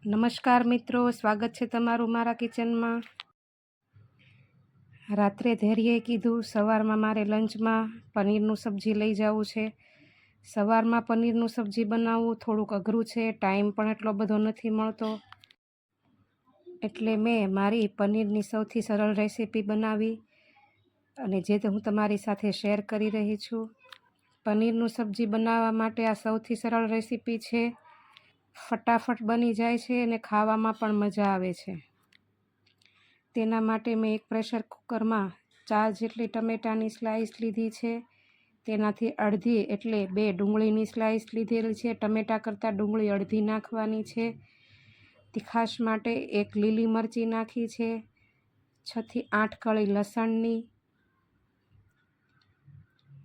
નમસ્કાર મિત્રો, સ્વાગત છે તમારું મારા કિચનમાં। રાત્રે ધૈર્યએ કીધું સવારમાં મારે લંચમાં પનીરનું સબ્જી લઈ જવું છે। સવારમાં પનીરનું સબ્જી બનાવવું થોડુંક અઘરું છે, ટાઈમ પણ એટલો બધો નથી મળતો, એટલે મેં મારી પનીરની સૌથી સરળ રેસીપી બનાવી અને જે હું તમારી સાથે શેર કરી રહી છું। પનીરનું સબ્જી બનાવવા માટે આ સૌથી સરળ રેસીપી છે, ફટાફટ બની જાય છે અને ખાવામાં પણ મજા આવે છે। તેના માટે મેં એક પ્રેશર કુકરમાં 4 જેટલી ટમેટાની સ્લાઈસ લીધી છે, તેનાથી અડધી એટલે 2 ડુંગળીની સ્લાઈસ લીધેલી છે। ટમેટા કરતાં ડુંગળી અડધી નાખવાની છે। તીખાશ માટે 1 લીલી મરચી નાખી છે, 6 થી 8 કળી લસણની,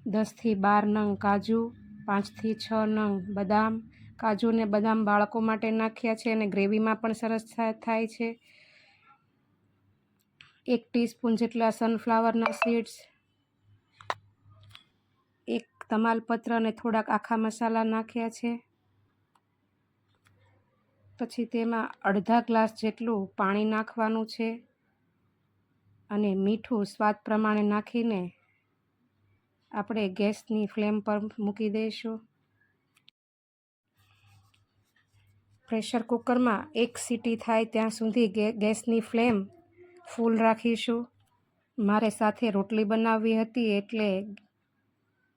10 થી 12 નંગ કાજુ, 5 થી 6 નંગ બદામ। કાજુ ને બદામ બાળકો માટે નાખ્યા છે અને ગ્રેવીમાં પણ સરસ થાય છે। 1 ટીસ્પૂન જેટલા સનફ્લાવરના સીડ્સ, 1 તમાલપત્ર અને થોડાક આખા મસાલા નાખ્યા છે। પછી તેમાં અડધા ગ્લાસ જેટલું પાણી નાખવાનું છે અને મીઠું સ્વાદ પ્રમાણે નાખીને આપણે ગેસની ફ્લેમ પર મૂકી દઈશું। પ્રેશર કુકરમાં 1 સીટી થાય ત્યાં સુધી ગેસની ફ્લેમ ફૂલ રાખીશું। મારે સાથે રોટલી બનાવવી હતી એટલે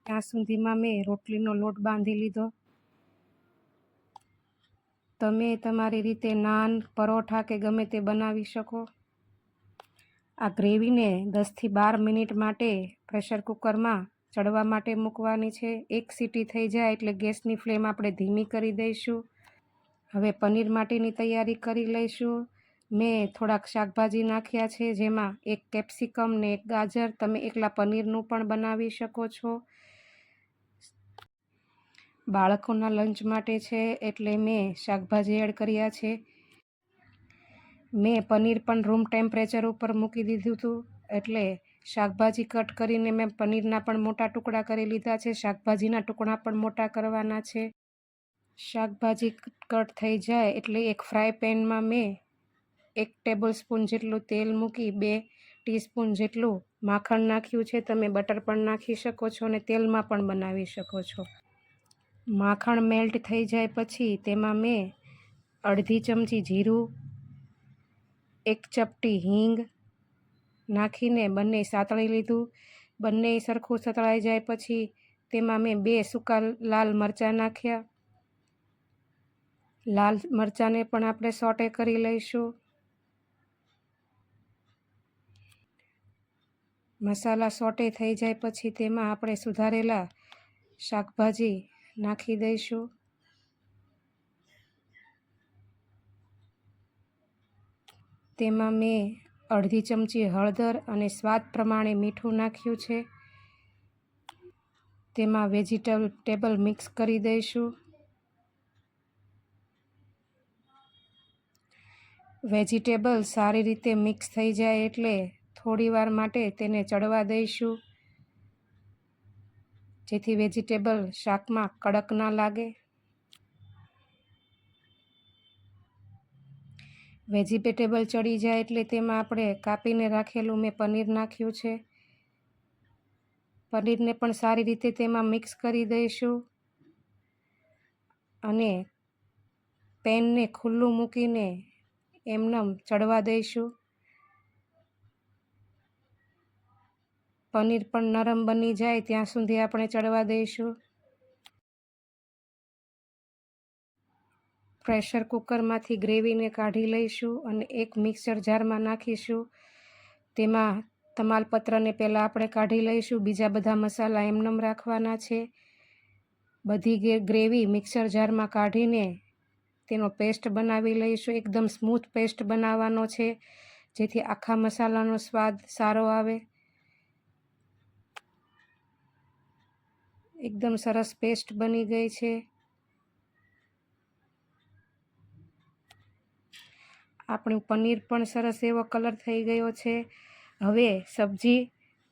ત્યાં સુધીમાં મેં રોટલીનો લોટ બાંધી લીધો। તમે તમારી રીતે નાન, પરોઠા કે ગમે તે બનાવી શકો। આ ગ્રેવીને 10 થી 12 મિનિટ માટે પ્રેશર કુકરમાં ચડવા માટે મૂકવાની છે। 1 સીટી થઈ જાય એટલે ગેસની ફ્લેમ આપણે ધીમી કરી દઈશું। હવે પનીર માટેની તૈયારી કરી લઈશું। મેં થોડાક શાકભાજી નાખ્યા છે, જેમાં 1 કેપ્સિકમ ને 1 ગાજર। તમે એકલા પનીરનું પણ બનાવી શકો છો। બાળકોના લંચ માટે છે એટલે મેં શાકભાજી એડ કર્યા છે। મેં પનીર પણ રૂમ ટેમ્પરેચર ઉપર મૂકી દીધું હતું, એટલે શાકભાજી કટ કરીને મેં પનીરના પણ મોટા ટુકડા કરી લીધા છે। શાકભાજીના ટુકડા પણ મોટા કરવાના છે। શાકભાજી કટ થઈ જાય એટલે એક ફ્રાય પેનમાં મેં 1 ટેબલ સ્પૂન જેટલું તેલ મૂકી 2 ટીસ્પૂન જેટલું માખણ નાખ્યું છે। તમે બટર પણ નાખી શકો છો અને તેલમાં પણ બનાવી શકો છો। માખણ મેલ્ટ થઈ જાય પછી તેમાં મેં અડધી ચમચી જીરું, 1 ચપટી હિંગ નાખીને બંને સાતળી લીધું। બંને સરખું સતળાઈ જાય પછી તેમાં મેં 2 સૂકા લાલ મરચાં નાખ્યા। લાલ મરચાંને પણ આપણે સોટે કરી લઈશું। મસાલા સોટે થઈ જાય પછી તેમાં આપણે સુધારેલા શાકભાજી નાખી દઈશું। તેમાં મેં અડધી ચમચી હળદર અને સ્વાદ પ્રમાણે મીઠું નાખ્યું છે। તેમાં વેજીટેબલ મિક્સ કરી દઈશું। વેજીટેબલ સારી રીતે મિક્સ થઈ જાય એટલે થોડીવાર માટે તેને ચડવા દઈશું, જેથી વેજીટેબલ શાકમાં કડક ના લાગે। વેજીટેબલ ચડી જાય એટલે તેમાં આપણે કાપીને રાખેલું મેં પનીર નાખ્યું છે। પનીરને પણ સારી રીતે તેમાં મિક્સ કરી દઈશું અને પેનને ખુલ્લું મૂકીને એમનેમ ચડવા દઈશું। પનીર પણ નરમ બની જાય ત્યાં સુધી આપણે ચડવા દઈશું। પ્રેશર કુકરમાંથી ગ્રેવીને કાઢી લઈશું અને એક મિક્સર જારમાં નાખીશું। તેમાં તમાલપત્રને પહેલાં આપણે કાઢી લઈશું, બીજા બધા મસાલા એમનેમ રાખવાના છે। બધી ગ્રેવી મિક્સર જારમાં કાઢીને તેનો પેસ્ટ બનાવી લઈશું। એકદમ સ્મૂથ પેસ્ટ બનાવવાનો છે, જેથી આખા મસાલાનો સ્વાદ સારો આવે। એકદમ સરસ પેસ્ટ બની ગઈ છે। આપણું પનીર પણ સરસ એવો કલર થઈ ગયો છે। હવે સબ્જી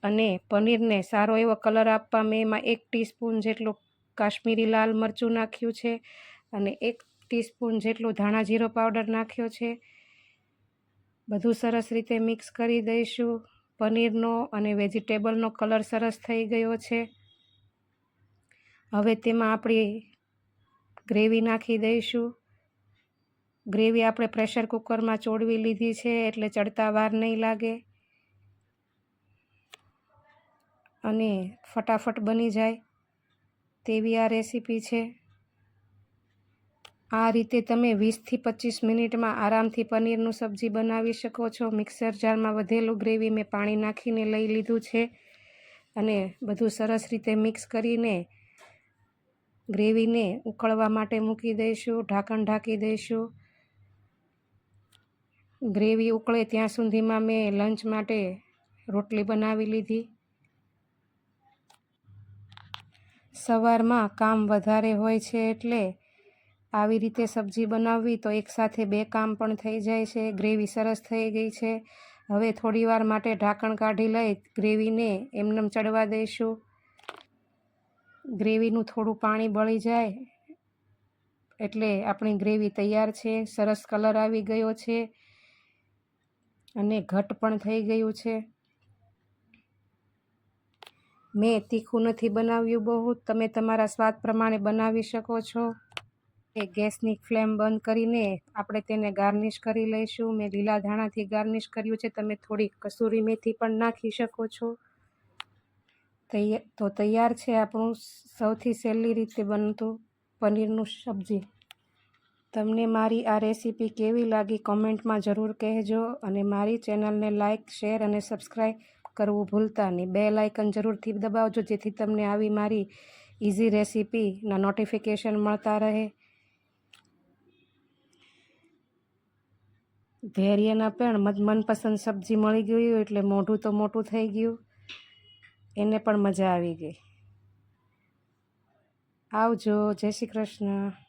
અને પનીરને સારો એવો કલર આપવા મેં એમાં 1 ટીસ્પૂન જેટલું કાશ્મીરી લાલ મરચું નાખ્યું છે અને 1 ટીસ્પૂન જેટલું ધાણા જીરો પાવડર નાખ્યો છે. બધું સરસ રીતે મિક્સ કરી દઈશું. પનીરનો અને વેજીટેબલનો કલર સરસ થઈ ગયો છે. હવે તેમાં આપણી ગ્રેવી નાખી દઈશું. ગ્રેવી આપણે પ્રેશર કુકરમાં ચોળવી લીધી છે એટલે ચડતા વાર નહીં લાગે અને ફટાફટ બની જાય તેવી આ રેસીપી છે. આ રીતે તમે 20થી 25 મિનિટમાં આરામથી પનીરનું સબ્જી બનાવી શકો છો. મિક્સર જારમાં વધેલું ગ્રેવી મેં પાણી નાખીને લઈ લીધું છે અને બધું સરસ રીતે મિક્સ કરીને ગ્રેવીને ઉકળવા માટે મૂકી દઈશું. ઢાંકણ ઢાંકી દઈશું. ગ્રેવી ઉકળે ત્યાં સુધીમાં મેં લંચ માટે રોટલી બનાવી લીધી. સવારમાં કામ વધારે હોય છે એટલે આવી રીતે સબ્જી બનાવવી તો એકસાથે 2 કામ પણ થઈ જાય છે. ગ્રેવી સરસ થઈ ગઈ છે. હવે થોડીવાર માટે ઢાંકણ કાઢી લઈ ગ્રેવીને એમનેમ ચડવા દઈશું. ગ્રેવીનું થોડું પાણી બળી જાય એટલે આપણી ગ્રેવી તૈયાર છે. સરસ કલર આવી ગયો છે અને ઘટ પણ થઈ ગયું છે. મેં તીખું નથી બનાવ્યું બહુ, તમે તમારા સ્વાદ પ્રમાણે બનાવી શકો છો. ગેસની ફ્લેમ બંધ કરીને આપણે તેને ગાર્નિશ કરી લઈશું. મેં લીલા ધાણાથી ગાર્નિશ કર્યું છે. તમે થોડી કસૂરી મેથી પણ નાખી શકો છો. તો તૈયાર છે આપણું સૌથી સહેલી રીતે બનતું પનીરનું સબ્જી. તમને મારી આ રેસીપી કેવી લાગી કોમેન્ટમાં જરૂર કહેજો અને મારી ચેનલને લાઇક, શેર અને સબસ્ક્રાઈબ કરવું ભૂલતા નહીં. બેલ આઇકન જરૂરથી દબાવજો જેથી તમને આવી મારી ઇઝી રેસીપીના નોટિફિકેશન મળતા રહે. ધૈર્યના પણ મનપસંદ સબ્જી મળી ગયું એટલે મોઢું તો મોટું થઈ ગયું. એને પણ મજા આવી ગઈ. આવજો. જય શ્રી કૃષ્ણ.